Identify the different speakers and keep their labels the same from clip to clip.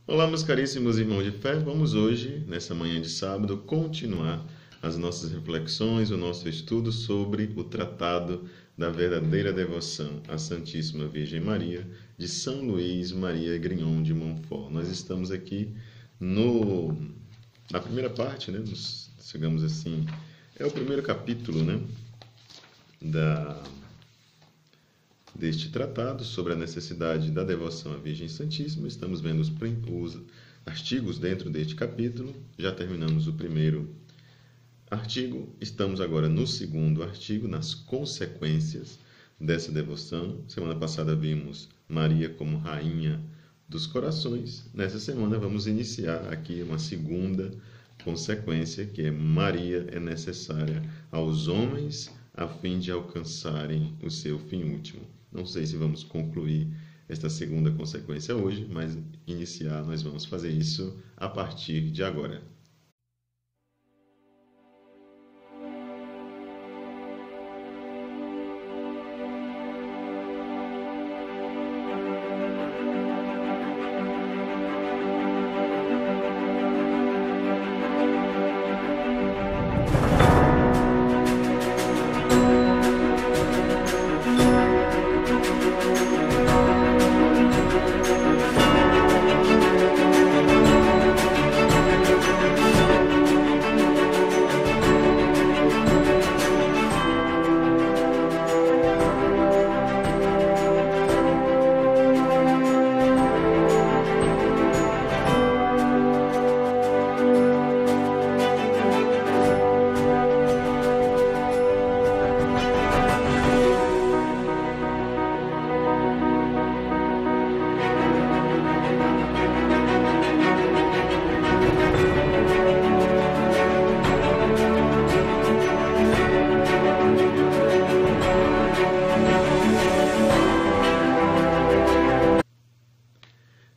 Speaker 1: Olá, meus caríssimos irmãos de fé. Vamos hoje, nessa manhã de sábado, continuar as nossas reflexões, o nosso estudo sobre o Tratado da Verdadeira Devoção à Santíssima Virgem Maria, de São Luís Maria Grignon de Montfort. Nós estamos aqui na primeira parte, né? Chegamos assim, é o primeiro capítulo, né? Deste tratado sobre a necessidade da devoção à Virgem Santíssima. Estamos vendo os artigos dentro deste capítulo. Já terminamos o primeiro artigo. Estamos agora no segundo artigo, nas consequências dessa devoção. Semana passada vimos Maria como Rainha dos Corações. Nessa semana vamos iniciar aqui uma segunda consequência, que é Maria é necessária aos homens a fim de alcançarem o seu fim último. Não sei se vamos concluir esta segunda consequência hoje, mas iniciar nós vamos fazer isso a partir de agora.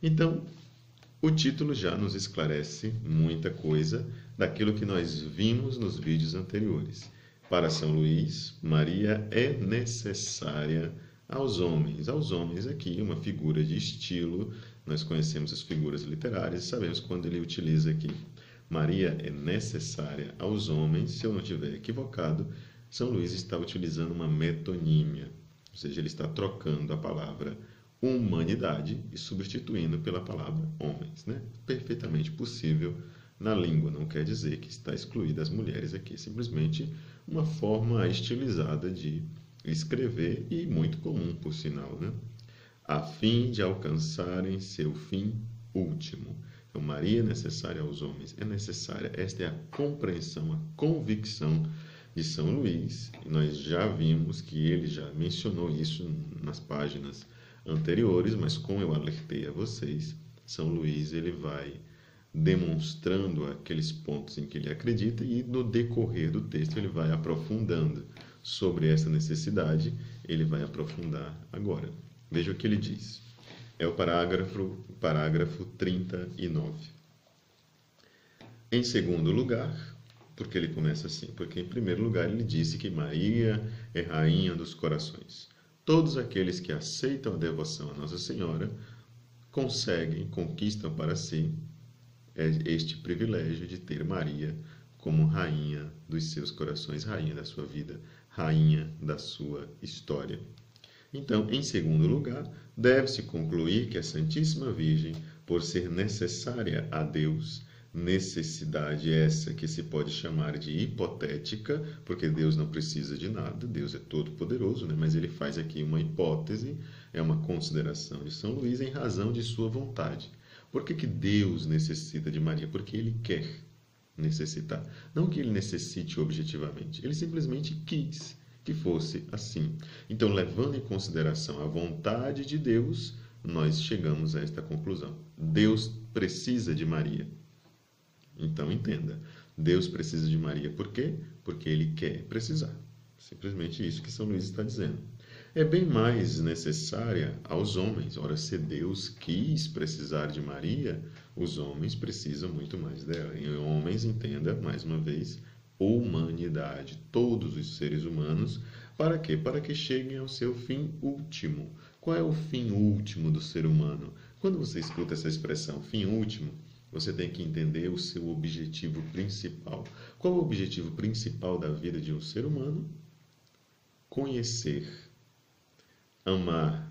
Speaker 1: Então, o título já nos esclarece muita coisa daquilo que nós vimos nos vídeos anteriores. Para São Luís, Maria é necessária aos homens. Aos homens aqui, uma figura de estilo. Nós conhecemos as figuras literárias e sabemos quando ele utiliza aqui. Maria é necessária aos homens. Se eu não estiver equivocado, São Luís está utilizando uma metonímia. Ou seja, ele está trocando a palavra humanidade e substituindo pela palavra homens, né? Perfeitamente possível na língua, não quer dizer que está excluída as mulheres aqui, simplesmente uma forma estilizada de escrever e muito comum, por sinal, né? A fim de alcançarem seu fim último. Então, Maria é necessária aos homens, é necessária. Esta é a compreensão, a convicção de São Luís. E nós já vimos que ele já mencionou isso nas páginas anteriores, mas como eu alertei a vocês, São Luís ele vai demonstrando aqueles pontos em que ele acredita e no decorrer do texto ele vai aprofundando sobre essa necessidade. Ele vai aprofundar agora. Veja o que ele diz. É o parágrafo 39. Em segundo lugar, porque ele começa assim? Porque em primeiro lugar ele disse que Maria é rainha dos corações. Todos aqueles que aceitam a devoção a Nossa Senhora conquistam para si este privilégio de ter Maria como rainha dos seus corações, rainha da sua vida, rainha da sua história. Então, em segundo lugar, deve-se concluir que a Santíssima Virgem, por ser necessária a Deus, necessidade essa que se pode chamar de hipotética, porque Deus não precisa de nada, Deus é todo-poderoso, né? Mas ele faz aqui uma hipótese, é uma consideração de São Luís em razão de sua vontade. Por que Deus necessita de Maria? Porque ele quer necessitar. Não que ele necessite objetivamente, ele simplesmente quis que fosse assim. Então, levando em consideração a vontade de Deus, nós chegamos a esta conclusão. Deus precisa de Maria. Então, entenda, Deus precisa de Maria. Por quê? Porque ele quer precisar. Simplesmente isso que São Luís está dizendo. É bem mais necessária aos homens. Ora, se Deus quis precisar de Maria, os homens precisam muito mais dela. E homens, entenda, mais uma vez, humanidade, todos os seres humanos. Para quê? Para que cheguem ao seu fim último. Qual é o fim último do ser humano? Quando você escuta essa expressão fim último, você tem que entender o seu objetivo principal. Qual é o objetivo principal da vida de um ser humano? Conhecer, amar,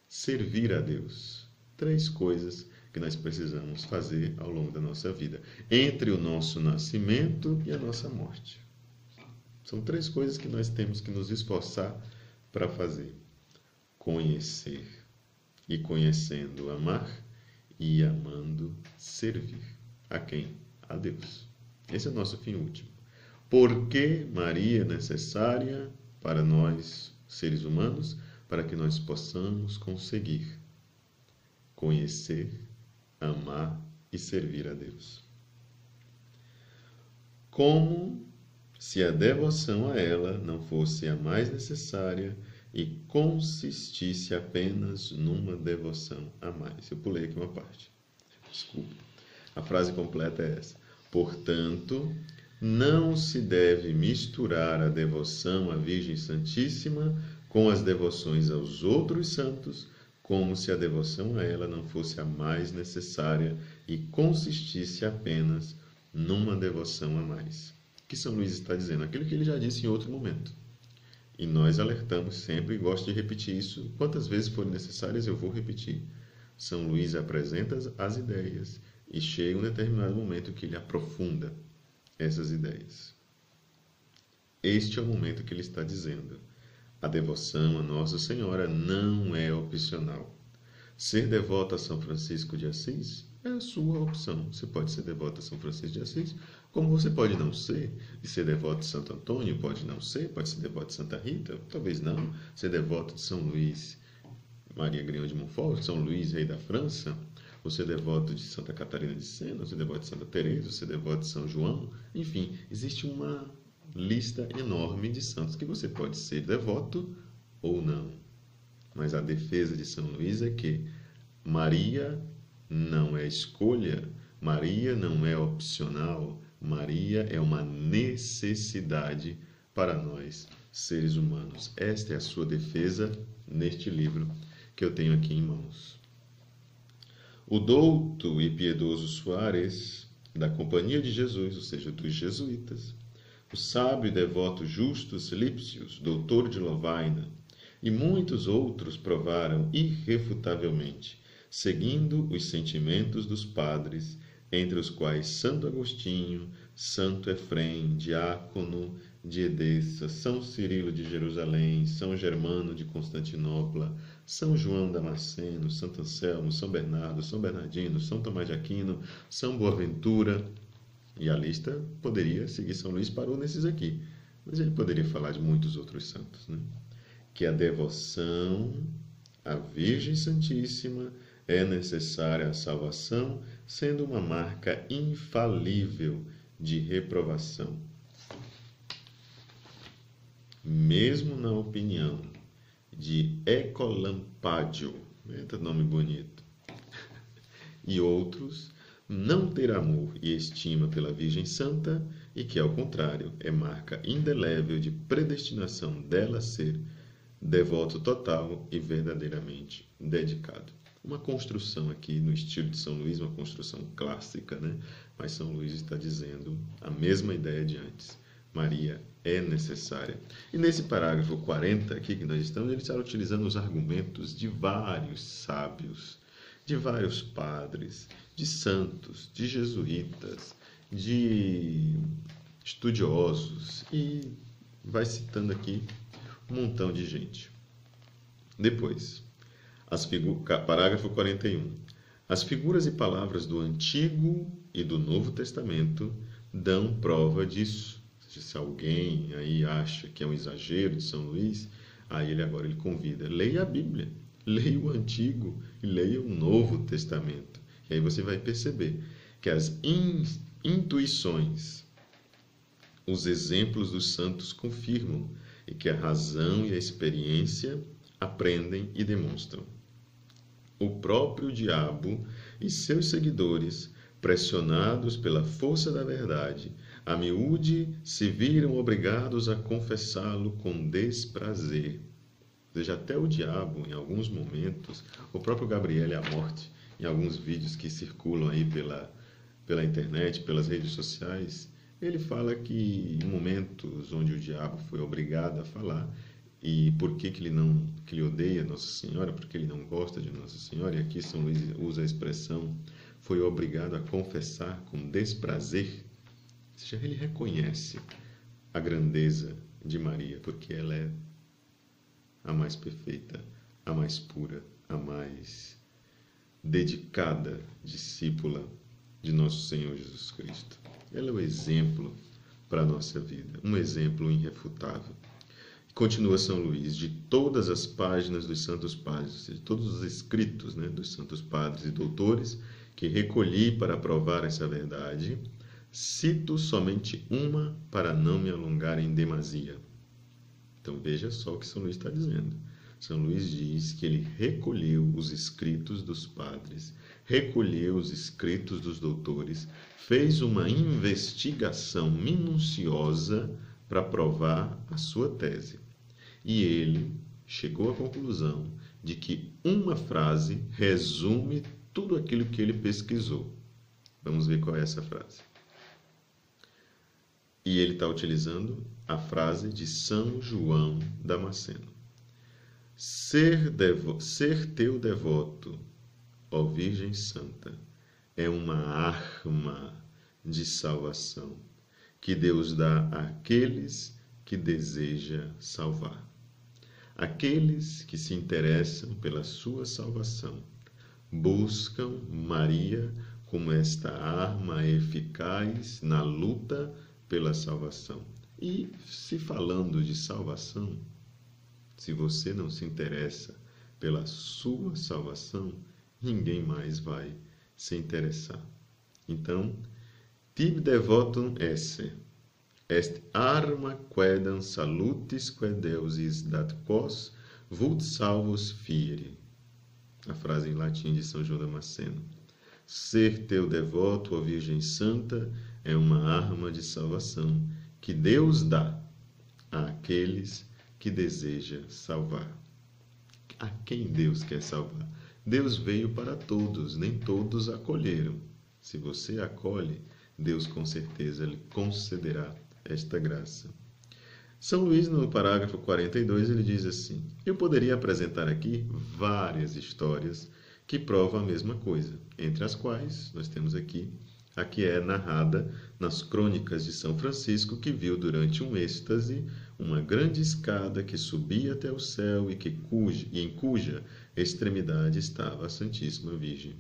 Speaker 1: servir a Deus. 3 coisas que nós precisamos fazer ao longo da nossa vida, entre o nosso nascimento e a nossa morte. São 3 coisas que nós temos que nos esforçar para fazer. Conhecer, e conhecendo, amar, e amando, servir. A quem? A Deus. Esse é o nosso fim último. Por que Maria é necessária para nós, seres humanos, para que nós possamos conseguir conhecer, amar e servir a Deus? Como se a devoção a ela não fosse a mais necessária e consistisse apenas numa devoção a mais. Eu pulei aqui uma parte. Desculpa. A frase completa é essa. Portanto, não se deve misturar a devoção à Virgem Santíssima com as devoções aos outros santos, como se a devoção a ela não fosse a mais necessária e consistisse apenas numa devoção a mais. O que São Luís está dizendo? Aquilo que ele já disse em outro momento. E nós alertamos sempre, e gosto de repetir isso, quantas vezes forem necessárias eu vou repetir. São Luís apresenta as ideias e chega um determinado momento que ele aprofunda essas ideias. Este é o momento que ele está dizendo. A devoção a Nossa Senhora não é opcional. Ser devoto a São Francisco de Assis é a sua opção. Você pode ser devoto a São Francisco de Assis, como você pode não ser. E ser devoto de Santo Antônio pode não ser, pode ser devoto de Santa Rita, talvez não. Ser devoto de São Luís Maria Grignon de Montfort, São Luís, rei da França, ou ser devoto de Santa Catarina de Sena, ou ser devoto de Santa Teresa, ou ser devoto de São João. Enfim, existe uma lista enorme de santos que você pode ser devoto ou não. Mas a defesa de São Luís é que Maria não é escolha, Maria não é opcional, Maria é uma necessidade para nós, seres humanos. Esta é a sua defesa neste livro que eu tenho aqui em mãos. O douto e piedoso Soares, da Companhia de Jesus, ou seja, dos jesuítas, o sábio e devoto Justus Lipsius, doutor de Lovaina, e muitos outros provaram irrefutavelmente, seguindo os sentimentos dos padres, entre os quais Santo Agostinho, Santo Efrem, diácono de Edessa, São Cirilo de Jerusalém, São Germano de Constantinopla, São João Damasceno, Santo Anselmo, São Bernardo, São Bernardino, São Tomás de Aquino, São Boaventura, e a lista poderia seguir. São Luís parou nesses aqui, mas ele poderia falar de muitos outros santos, né? Que a devoção à Virgem Santíssima é necessária à salvação, sendo uma marca infalível de reprovação. Mesmo na opinião de Ecolampádio, nome bonito, e outros, não ter amor e estima pela Virgem Santa, e que, ao contrário, é marca indelével de predestinação dela ser devoto total e verdadeiramente dedicado. Uma construção aqui no estilo de São Luís, uma construção clássica, né? Mas São Luís está dizendo a mesma ideia de antes. Maria é necessária. E nesse parágrafo 40 aqui que nós estamos, ele está utilizando os argumentos de vários sábios, de vários padres, de santos, de jesuítas, de estudiosos, e vai citando aqui um montão de gente. Depois, parágrafo 41. As figuras e palavras do Antigo e do Novo Testamento dão prova disso. Se alguém aí acha que é um exagero de São Luís, aí ele convida, leia a Bíblia, leia o Antigo e leia o Novo Testamento. E aí você vai perceber que as intuições, os exemplos dos santos confirmam, e que a razão e a experiência aprendem e demonstram. O próprio diabo e seus seguidores, pressionados pela força da verdade, a miúde se viram obrigados a confessá-lo com desprazer. Ou seja, até o diabo, em alguns momentos, o próprio Gabriel e a morte, em alguns vídeos que circulam aí pela internet, pelas redes sociais, ele fala que em momentos onde o diabo foi obrigado a falar, e por que ele odeia Nossa Senhora, porque ele não gosta de Nossa Senhora, e aqui São Luís usa a expressão, foi obrigado a confessar com desprazer, ou seja, ele reconhece a grandeza de Maria, porque ela é a mais perfeita, a mais pura, a mais dedicada discípula de nosso Senhor Jesus Cristo. Ela é o exemplo para a nossa vida, um exemplo irrefutável. Continua São Luís, de todas as páginas dos Santos Padres, ou seja, todos os escritos, dos Santos Padres e Doutores, que recolhi para provar essa verdade, cito somente uma para não me alongar em demasia. Então veja só o que São Luís está dizendo. São Luís diz que ele recolheu os escritos dos padres, recolheu os escritos dos doutores, fez uma investigação minuciosa para provar a sua tese. E ele chegou à conclusão de que uma frase resume tudo aquilo que ele pesquisou. Vamos ver qual é essa frase. E ele está utilizando a frase de São João Damasceno. Ser teu devoto, ó Virgem Santa, é uma arma de salvação que Deus dá àqueles que deseja salvar. Aqueles que se interessam pela sua salvação buscam Maria como esta arma eficaz na luta pela salvação. E se falando de salvação, se você não se interessa pela sua salvação, ninguém mais vai se interessar. Então, tibi devotum esse, est arma quedam salutis quae Deusis dat quos vult salvos fieri. A frase em latim de São João Damasceno. Ser teu devoto, ó Virgem Santa, é uma arma de salvação que Deus dá àqueles que deseja salvar. A quem Deus quer salvar? Deus veio para todos, nem todos acolheram. Se você acolhe, Deus com certeza lhe concederá esta graça. São Luís, no parágrafo 42, ele diz assim: eu poderia apresentar aqui várias histórias que provam a mesma coisa, entre as quais nós temos aqui a que é narrada nas crônicas de São Francisco, que viu durante um êxtase uma grande escada que subia até o céu e em cuja extremidade estava a Santíssima Virgem.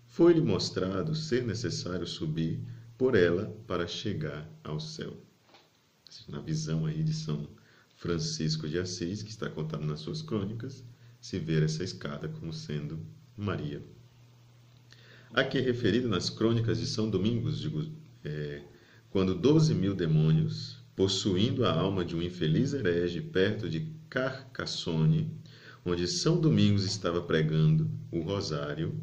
Speaker 1: Foi-lhe mostrado ser necessário subir por ela para chegar ao céu. Na visão aí de São Francisco de Assis, que está contado nas suas crônicas, se vê essa escada como sendo Maria. Aqui é referido nas crônicas de São Domingos, quando 12.000 demônios, possuindo a alma de um infeliz herege perto de Carcassone, onde São Domingos estava pregando o rosário,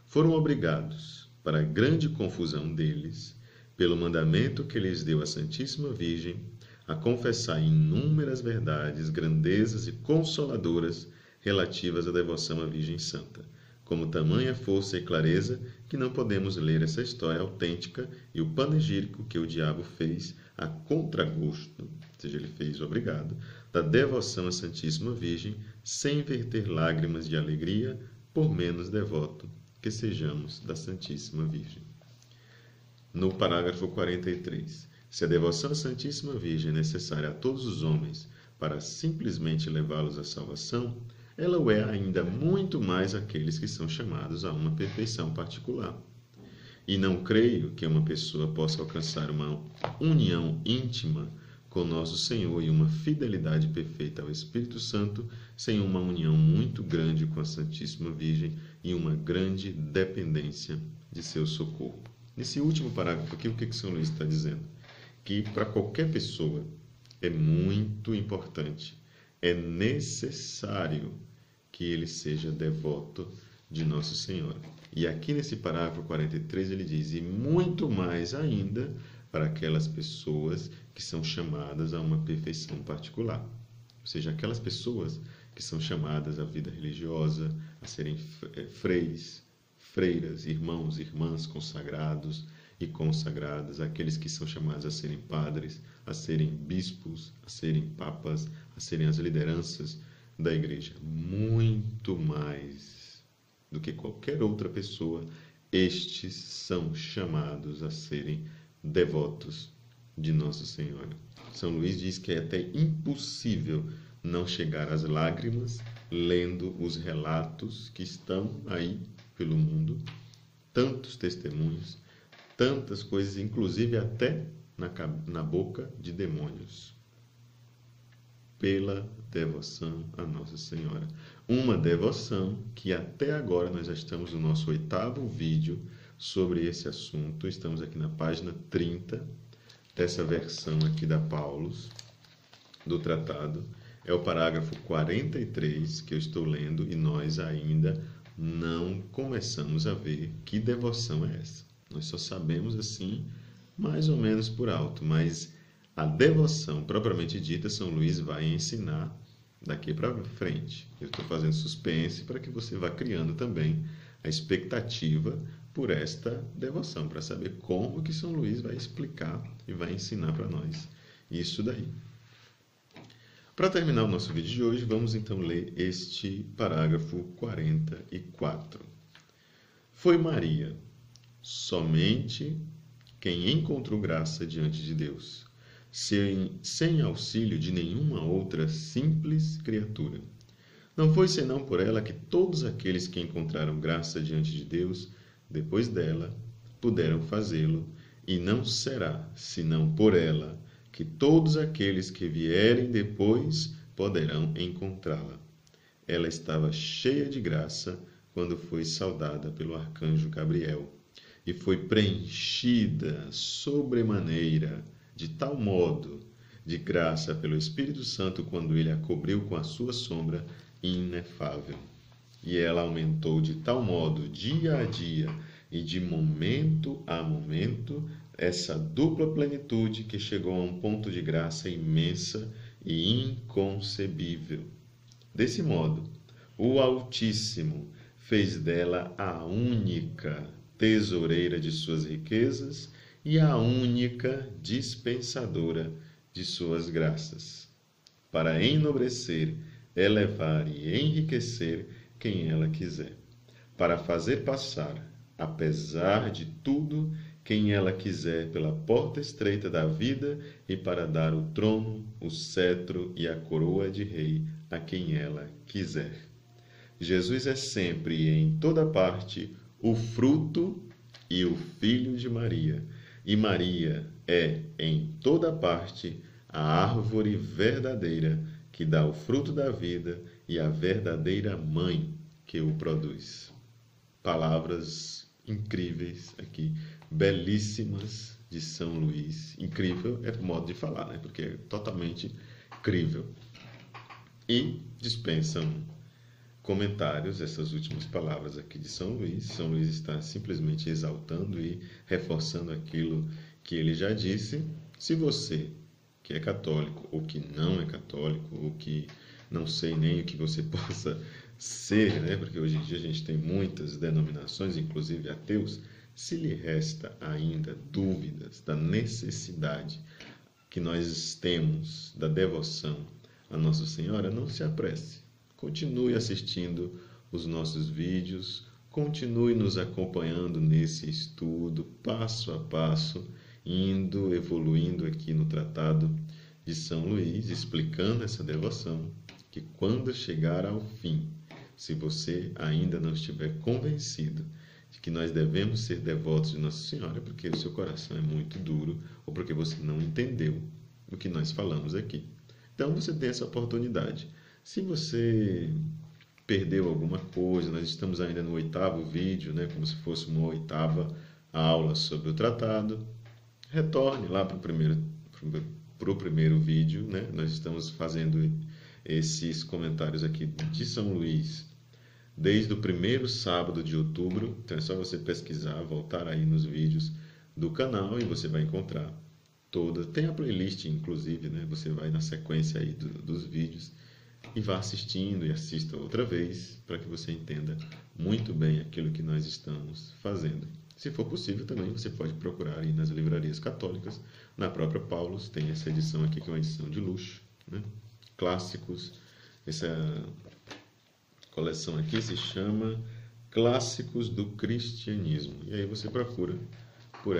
Speaker 1: foram obrigados, para a grande confusão deles, pelo mandamento que lhes deu a Santíssima Virgem, a confessar inúmeras verdades, grandezas e consoladoras relativas à devoção à Virgem Santa, como tamanha força e clareza que não podemos ler essa história autêntica e o panegírico que o diabo fez a contragosto, ou seja, ele fez obrigado, da devoção à Santíssima Virgem, sem verter lágrimas de alegria, por menos devoto que sejamos da Santíssima Virgem. No parágrafo 43, se a devoção à Santíssima Virgem é necessária a todos os homens para simplesmente levá-los à salvação, ela o é ainda muito mais àqueles que são chamados a uma perfeição particular. E não creio que uma pessoa possa alcançar uma união íntima com nosso Senhor e uma fidelidade perfeita ao Espírito Santo sem uma união muito grande com a Santíssima Virgem e uma grande dependência de seu socorro. Nesse último parágrafo aqui, o que São Luís está dizendo? Que para qualquer pessoa é muito importante, é necessário que ele seja devoto de Nossa Senhora. E aqui nesse parágrafo 43 ele diz, e muito mais ainda para aquelas pessoas que são chamadas a uma perfeição particular. Ou seja, aquelas pessoas que são chamadas à vida religiosa, a serem freis, freiras, irmãos, irmãs consagrados e consagradas, aqueles que são chamados a serem padres, a serem bispos, a serem papas, a serem as lideranças da igreja. Muito mais do que qualquer outra pessoa, estes são chamados a serem devotos de Nossa Senhora. São Luís diz que é até impossível não chegar às lágrimas lendo os relatos que estão aí pelo mundo, tantos testemunhos, tantas coisas, inclusive até na boca de demônios, pela devoção a Nossa Senhora. Uma devoção que até agora nós já estamos no nosso 8º vídeo sobre esse assunto. Estamos aqui na página 30 dessa versão aqui da Paulus, do tratado. É o parágrafo 43 que eu estou lendo e nós ainda não começamos a ver que devoção é essa. Nós só sabemos assim, mais ou menos por alto, mas a devoção propriamente dita, São Luís vai ensinar daqui para frente. Eu estou fazendo suspense para que você vá criando também a expectativa por esta devoção, para saber como que São Luís vai explicar e vai ensinar para nós isso daí. Para terminar o nosso vídeo de hoje, vamos então ler este parágrafo 44. Foi Maria somente quem encontrou graça diante de Deus, sem auxílio de nenhuma outra simples criatura. Não foi senão por ela que todos aqueles que encontraram graça diante de Deus, depois dela, puderam fazê-lo, e não será, senão por ela, que todos aqueles que vierem depois poderão encontrá-la. Ela estava cheia de graça quando foi saudada pelo arcanjo Gabriel, e foi preenchida sobremaneira, de tal modo, de graça pelo Espírito Santo, quando ele a cobriu com a sua sombra inefável. E ela aumentou de tal modo, dia a dia e de momento a momento, essa dupla plenitude que chegou a um ponto de graça imensa e inconcebível. Desse modo, o Altíssimo fez dela a única tesoureira de suas riquezas e a única dispensadora de suas graças, para enobrecer, elevar e enriquecer quem ela quiser, para fazer passar, apesar de tudo, quem ela quiser pela porta estreita da vida e para dar o trono, o cetro e a coroa de rei a quem ela quiser. Jesus é sempre e em toda parte o fruto e o filho de Maria, e Maria é em toda parte a árvore verdadeira que dá o fruto da vida e a verdadeira mãe que o produz. Palavras incríveis aqui, belíssimas de São Luís. Incrível é o modo de falar, né? Porque é totalmente crível. E dispensam comentários essas últimas palavras aqui de São Luís. São Luís está simplesmente exaltando e reforçando aquilo que ele já disse. Se você que é católico ou que não é católico, ou que não sei nem o que você possa ser, né? Porque hoje em dia a gente tem muitas denominações, inclusive ateus, se lhe resta ainda dúvidas da necessidade que nós temos da devoção a Nossa Senhora, não se apresse. Continue assistindo os nossos vídeos, continue nos acompanhando nesse estudo, passo a passo, indo, evoluindo aqui no Tratado de São Luís, explicando essa devoção, que quando chegar ao fim, se você ainda não estiver convencido de que nós devemos ser devotos de Nossa Senhora, porque o seu coração é muito duro, ou porque você não entendeu o que nós falamos aqui. Então você tem essa oportunidade. Se você perdeu alguma coisa, nós estamos ainda no 8º vídeo, né, como se fosse uma 8ª aula sobre o tratado, retorne lá para o primeiro vídeo, né? Nós estamos fazendo esses comentários aqui de São Luís desde o primeiro sábado de outubro. Então é só você pesquisar, voltar aí nos vídeos do canal e você vai encontrar toda. Tem a playlist, inclusive, né? Você vai na sequência aí dos vídeos e vá assistindo e assista outra vez para que você entenda muito bem aquilo que nós estamos fazendo. Se for possível, também você pode procurar aí nas livrarias católicas. Na própria Paulus tem essa edição aqui, que é uma edição de luxo, né? Clássicos. Essa coleção aqui se chama Clássicos do Cristianismo. E aí você procura por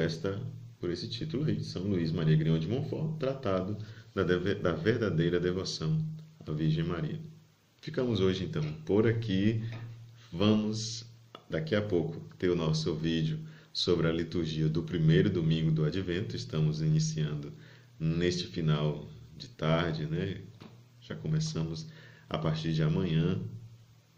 Speaker 1: esse título aí, São Luís Maria Grignion de Montfort, Tratado da Verdadeira Devoção à Virgem Maria. Ficamos hoje, então, por aqui. Vamos, daqui a pouco, ter o nosso vídeo sobre a liturgia do primeiro domingo do Advento. Estamos iniciando neste final de tarde, né? Já começamos a partir de amanhã,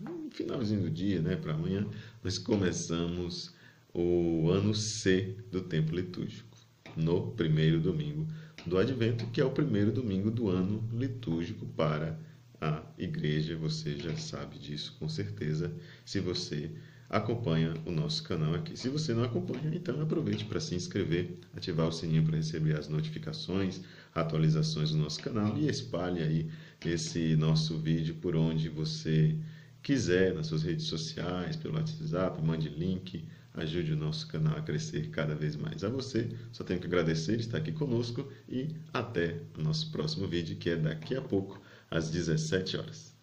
Speaker 1: no finalzinho do dia, né? Para amanhã, nós começamos o ano C do tempo litúrgico, no primeiro domingo do Advento, que é o primeiro domingo do ano litúrgico para a igreja. Você já sabe disso com certeza, se você acompanha o nosso canal aqui. Se você não acompanha, então aproveite para se inscrever, ativar o sininho para receber as notificações, atualizações do nosso canal e espalhe aí esse nosso vídeo por onde você quiser, nas suas redes sociais, pelo WhatsApp, mande link, ajude o nosso canal a crescer cada vez mais. A você, só tenho que agradecer, estar aqui conosco e até o nosso próximo vídeo, que é daqui a pouco, às 17 horas.